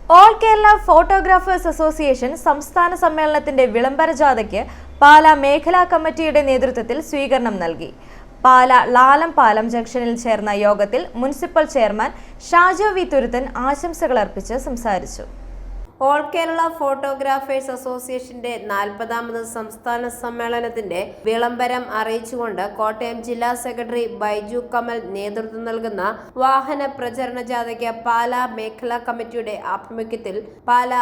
All Kerala photographers association സംസ്ഥാന സമ്മേളനത്തിന്റെ വിളംബര ജാഥയ്ക്ക് പാലാ മേഖലാ കമ്മിറ്റിയുടെ നേതൃത്വത്തിൽ സ്വീകരണം നൽകി. പാലാ ലാലംപാലം ജംഗ്ഷനിൽ ചേർന്ന യോഗത്തിൽ municipal chairman Shaju V Thuruthan ആശംസകൾ അർപ്പിച്ച് സംസാരിച്ചു. ഓൾ കേരള ഫോട്ടോഗ്രാഫേഴ്സ് അസോസിയേഷന്റെ 40ാമത് സംസ്ഥാന സമ്മേളനത്തിന്റെ വിളംബരം അറിയിച്ചുകൊണ്ട് കോട്ടയം ജില്ലാ സെക്രട്ടറി ബൈജു കമൽ നേതൃത്വം നൽകുന്ന വാഹന പ്രചരണ ജാഥയ്ക്ക് പാലാ മേഖലാ കമ്മിറ്റിയുടെ ആഭിമുഖ്യത്തിൽ പാലാ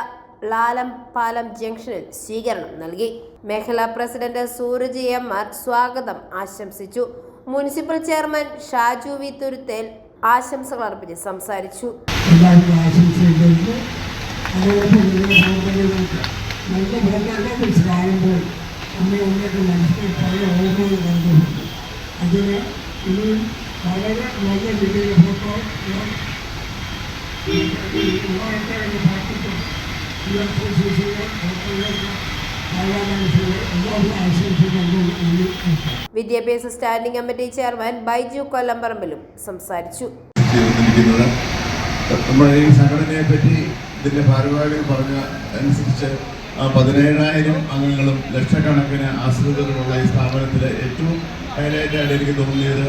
ലാലംപാലം ജംഗ്ഷനിൽ സ്വീകരണം നൽകി. മേഖലാ പ്രസിഡന്റ് സൂരജ് എം.ആർ സ്വാഗതം ആശംസിച്ചു. Municipal chairman Shaju V Thuruthel ആശംസകൾ അർപ്പിച്ച് സംസാരിച്ചു. നല്ല ഭരണത്തെ കുറിച്ച് കാണുമ്പോൾ നമ്മൾ ഉന്നത മനസ്സിൽ പല ഓർമ്മകൾ കണ്ടുകൊണ്ട് അതിന് ഇനിയും വളരെ നല്ല രീതിയിൽ ഫോട്ടോ വിദ്യാഭ്യാസ സ്റ്റാൻഡിംഗ് കമ്മിറ്റി ചെയർമാൻ ബൈജു കൊല്ലംപറമ്പിലും സംസാരിച്ചു. നമ്മുടെ ഈ സംഘടനയെ പറ്റി ഇതിന്റെ ഭാരവാഹികൾ പറഞ്ഞ അനുസരിച്ച് 17,000 അംഗങ്ങളും ലക്ഷക്കണക്കിന് ആശ്രിതരുമുള്ള ഈ സ്ഥാപനത്തിലെ ഏറ്റവും ഹൈലൈറ്റായിട്ട് എനിക്ക് തോന്നിയത്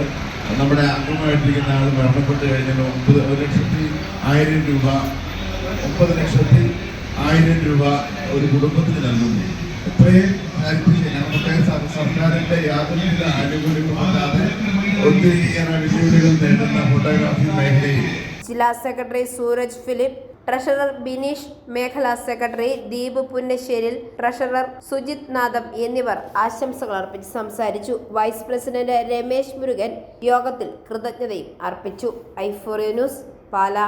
നമ്മുടെ അംഗമായിട്ടിരിക്കുന്ന ആൾ മരണപ്പെട്ട് കഴിഞ്ഞാൽ 9,100,000 രൂപ 9,100,000 രൂപ ഒരു കുടുംബത്തിന് നൽകുന്നു. ഇത്രയും നമുക്ക് സർക്കാരിന്റെ യാതൊരു ആനുകൂല്യങ്ങളുമില്ലാതെ ഒത്തിരിയേറെ വെല്ലുവിളികൾ നേരിടുന്ന ഫോട്ടോഗ്രാഫി മേഖലയിൽ ജില്ലാ secretary Sooraj Philip, treasurer Bineesh, മേഖലാ സെക്രട്ടറി ദീപ് പുന്നശ്ശേരിൽ, ട്രഷറർ സുജിത് നാദം എന്നിവർ ആശംസകൾ അർപ്പിച്ച് സംസാരിച്ചു. വൈസ് പ്രസിഡന്റ് രമേശ് മുരുകൻ യോഗത്തിൽ കൃതജ്ഞതയും അർപ്പിച്ചു. i4 news, Pala.